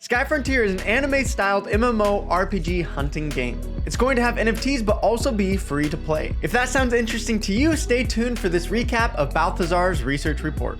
Sky Frontier is an anime-styled MMORPG hunting game. It's going to have NFTs but also be free to play. If that sounds interesting to you, stay tuned for this recap of Balthazar's research report.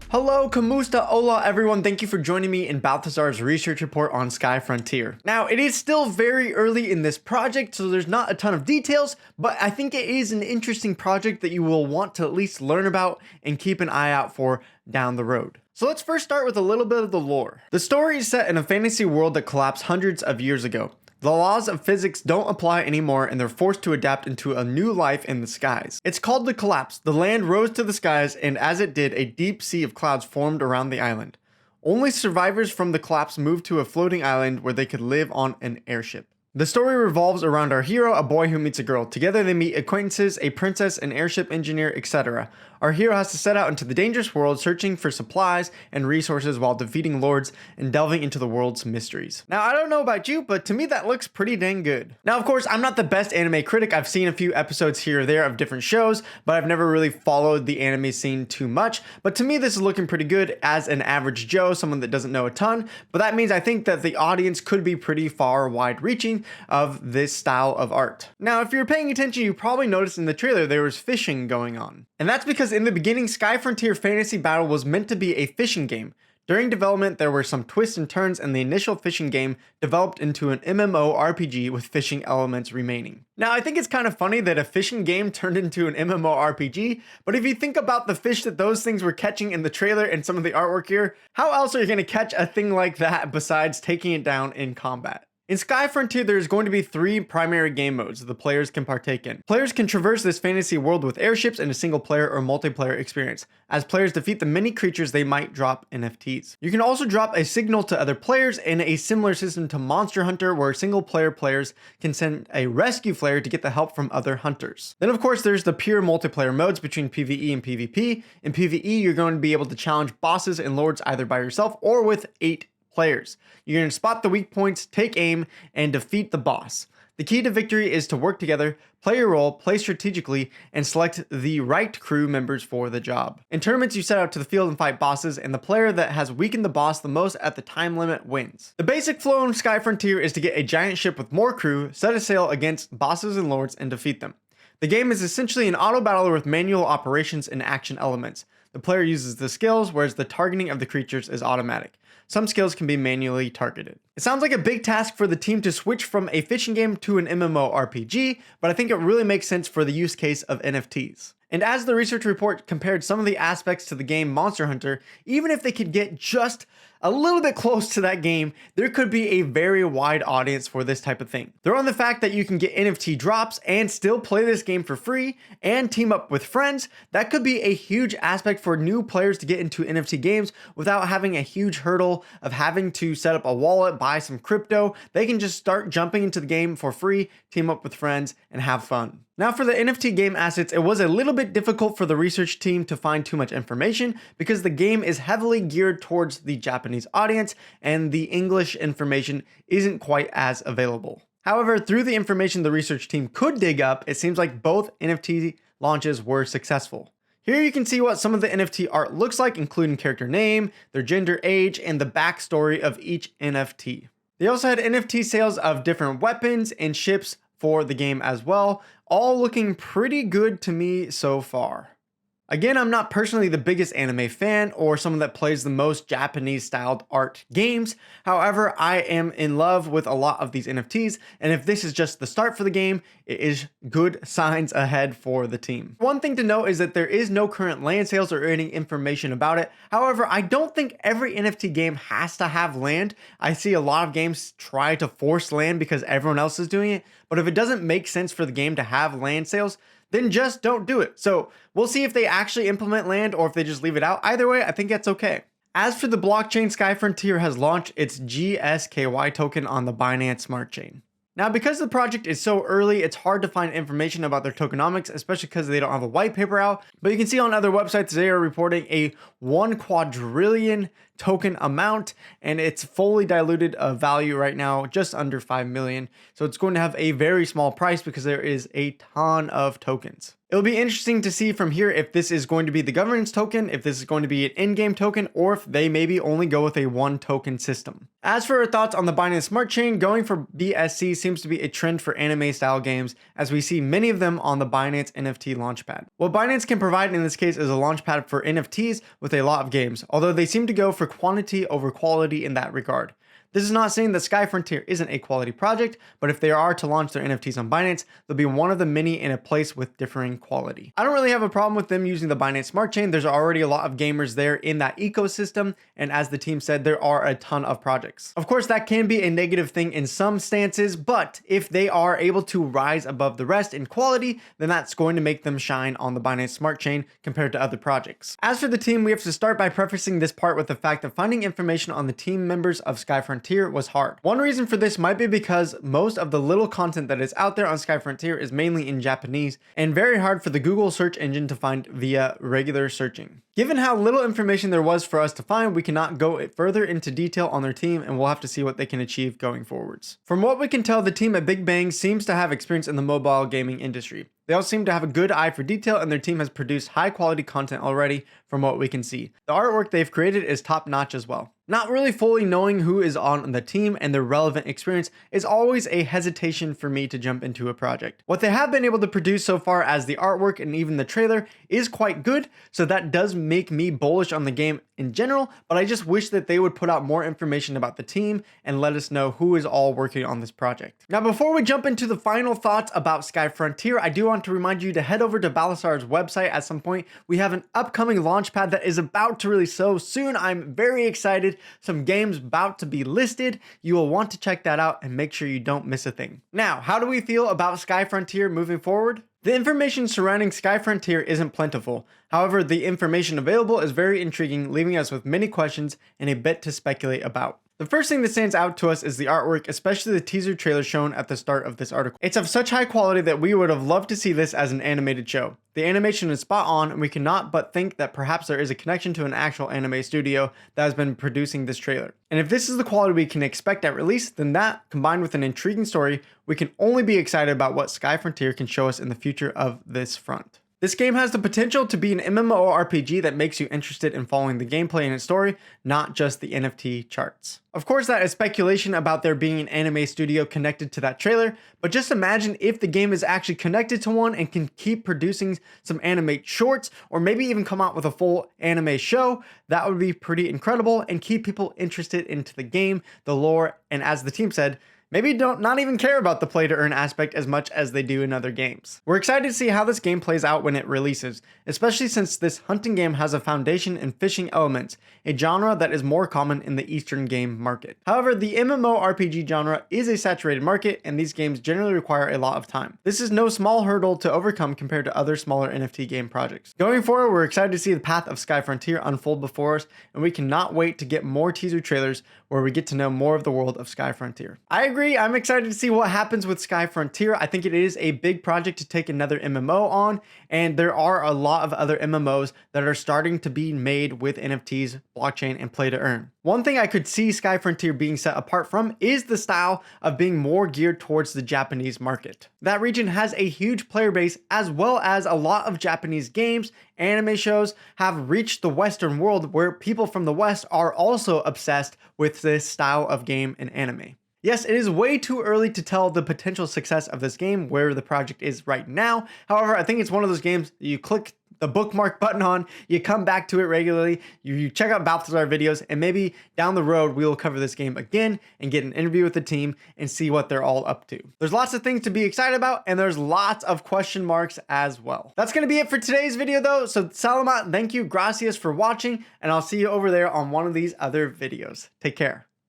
Hello, Kamusta, hola everyone, thank you for joining me in Balthazar's research report on Sky Frontier. Now, it is still very early in this project, so there's not a ton of details, but I think it is an interesting project that you will want to at least learn about and keep an eye out for down the road. So let's first start with a little bit of the lore. The story is set in a fantasy world that collapsed hundreds of years ago. The laws of physics don't apply anymore and they're forced to adapt into a new life in the skies. It's called the collapse. The land rose to the skies, and as it did, a deep sea of clouds formed around the island. Only survivors from the collapse moved to a floating island where they could live on an airship. The story revolves around our hero, a boy who meets a girl. Together they meet acquaintances, a princess, an airship engineer, etc. Our hero has to set out into the dangerous world, searching for supplies and resources while defeating lords and delving into the world's mysteries. Now, I don't know about you, but to me that looks pretty dang good. Now, of course, I'm not the best anime critic. I've seen a few episodes here or there of different shows, but I've never really followed the anime scene too much. But to me, this is looking pretty good as an average Joe, someone that doesn't know a ton. But that means I think that the audience could be pretty far wide-reaching of this style of art. Now, if you're paying attention, you probably noticed in the trailer there was fishing going on. And that's because in the beginning, Sky Frontier Fantasy Battle was meant to be a fishing game. During development, there were some twists and turns, and the initial fishing game developed into an MMORPG with fishing elements remaining. Now, I think it's kind of funny that a fishing game turned into an MMORPG, but if you think about the fish that those things were catching in the trailer and some of the artwork here, how else are you going to catch a thing like that besides taking it down in combat? In Sky Frontier, there's going to be 3 primary game modes the players can partake in. Players can traverse this fantasy world with airships in a single player or multiplayer experience. As players defeat the many creatures, they might drop NFTs. You can also drop a signal to other players in a similar system to Monster Hunter, where single player players can send a rescue flare to get the help from other hunters. Then of course there's the pure multiplayer modes between PvE and PvP. In PvE, you're going to be able to challenge bosses and lords either by yourself or with 8 players. You're going to spot the weak points, take aim, and defeat the boss. The key to victory is to work together, play your role, play strategically, and select the right crew members for the job. In tournaments, you set out to the field and fight bosses, and the player that has weakened the boss the most at the time limit wins. The basic flow in Sky Frontier is to get a giant ship with more crew, set a sail against bosses and lords, and defeat them. The game is essentially an auto battler with manual operations and action elements. The player uses the skills, whereas the targeting of the creatures is automatic. Some skills can be manually targeted. It sounds like a big task for the team to switch from a fishing game to an MMORPG, but I think it really makes sense for the use case of NFTs. And as the research report compared some of the aspects to the game Monster Hunter, even if they could get just a little bit close to that game, there could be a very wide audience for this type of thing. Throw in the fact that you can get NFT drops and still play this game for free and team up with friends. That could be a huge aspect for new players to get into NFT games without having a huge hurdle of having to set up a wallet, buy some crypto. They can just start jumping into the game for free, team up with friends, and have fun. Now for the NFT game assets, it was a little bit difficult for the research team to find too much information because the game is heavily geared towards the Japanese audience and the English information isn't quite as available. However, through the information the research team could dig up, it seems like both NFT launches were successful. Here you can see what some of the NFT art looks like, including character name, their gender, age, and the backstory of each NFT. They also had NFT sales of different weapons and ships for the game as well, all looking pretty good to me so far. Again, I'm not personally the biggest anime fan or someone that plays the most Japanese styled art games. However, I am in love with a lot of these NFTs, and if this is just the start for the game, it is good signs ahead for the team. One thing to note is that there is no current land sales or any information about it. However, I don't think every NFT game has to have land. I see a lot of games try to force land because everyone else is doing it, but if it doesn't make sense for the game to have land sales, then just don't do it. So we'll see if they actually implement land or if they just leave it out. Either way, I think that's okay. As for the blockchain, Sky Frontier has launched its GSKY token on the Binance Smart Chain. Now, because the project is so early, it's hard to find information about their tokenomics, especially because they don't have a white paper out. But you can see on other websites, they are reporting a 1 quadrillion token amount, and it's fully diluted value right now, just under 5 million. So it's going to have a very small price because there is a ton of tokens. It'll be interesting to see from here if this is going to be the governance token, if this is going to be an in-game token, or if they maybe only go with a one token system. As for our thoughts on the Binance Smart Chain, going for BSC seems to be a trend for anime style games, as we see many of them on the Binance NFT Launchpad. What Binance can provide in this case is a launchpad for NFTs with a lot of games, although they seem to go for quantity over quality in that regard. This is not saying that Sky Frontier isn't a quality project, but if they are to launch their NFTs on Binance, they'll be one of the many in a place with differing quality. I don't really have a problem with them using the Binance Smart Chain. There's already a lot of gamers there in that ecosystem, and as the team said, there are a ton of projects. Of course, that can be a negative thing in some stances, but if they are able to rise above the rest in quality, then that's going to make them shine on the Binance Smart Chain compared to other projects. As for the team, we have to start by prefacing this part with the fact that finding information on the team members of Sky Frontier was hard. One reason for this might be because most of the little content that is out there on Sky Frontier is mainly in Japanese and very hard for the Google search engine to find via regular searching. Given how little information there was for us to find, we cannot go further into detail on their team, and we'll have to see what they can achieve going forwards. From what we can tell, the team at Big Bang seems to have experience in the mobile gaming industry. They all seem to have a good eye for detail, and their team has produced high quality content already from what we can see. The artwork they've created is top notch as well. Not really fully knowing who is on the team and their relevant experience is always a hesitation for me to jump into a project. What they have been able to produce so far as the artwork and even the trailer is quite good, so that does make me bullish on the game in general, but I just wish that they would put out more information about the team and let us know who is all working on this project. Now, before we jump into the final thoughts about Sky Frontier, I do want to remind you to head over to Balthazar's website at some point. We have an upcoming launchpad that is about to release so soon. I'm very excited. Some games about to be listed. You will want to check that out and make sure you don't miss a thing. Now, how do we feel about Sky Frontier moving forward? The information surrounding Sky Frontier isn't plentiful. However, the information available is very intriguing, leaving us with many questions and a bit to speculate about. The first thing that stands out to us is the artwork, especially the teaser trailer shown at the start of this article. It's of such high quality that we would have loved to see this as an animated show. The animation is spot on, and we cannot but think that perhaps there is a connection to an actual anime studio that has been producing this trailer. And if this is the quality we can expect at release, then that, combined with an intriguing story, we can only be excited about what Sky Frontier can show us in the future of this front. This game has the potential to be an MMORPG that makes you interested in following the gameplay and its story, not just the NFT charts. Of course, that is speculation about there being an anime studio connected to that trailer, but just imagine if the game is actually connected to one and can keep producing some anime shorts, or maybe even come out with a full anime show. That would be pretty incredible and keep people interested into the game, the lore, and as the team said, maybe not even care about the play to earn aspect as much as they do in other games. We're excited to see how this game plays out when it releases, especially since this hunting game has a foundation in fishing elements, a genre that is more common in the Eastern game market. However, the MMORPG genre is a saturated market, and these games generally require a lot of time. This is no small hurdle to overcome compared to other smaller NFT game projects. Going forward, we're excited to see the path of Sky Frontier unfold before us, and we cannot wait to get more teaser trailers where we get to know more of the world of Sky Frontier. I agree. I'm excited to see what happens with Sky Frontier. I think it is a big project to take another MMO on, and there are a lot of other MMOs that are starting to be made with NFTs, blockchain, and play to earn. One thing I could see Sky Frontier being set apart from is the style of being more geared towards the Japanese market. That region has a huge player base, as well as a lot of Japanese games, anime shows have reached the Western world, where people from the West are also obsessed with this style of game and anime. Yes, it is way too early to tell the potential success of this game, where the project is right now. However, I think it's one of those games that you click the bookmark button on, you come back to it regularly, you check out Balthazar videos, and maybe down the road we will cover this game again and get an interview with the team and see what they're all up to. There's lots of things to be excited about, and there's lots of question marks as well. That's going to be it for today's video though, so salamat, thank you, gracias for watching, and I'll see you over there on one of these other videos. Take care.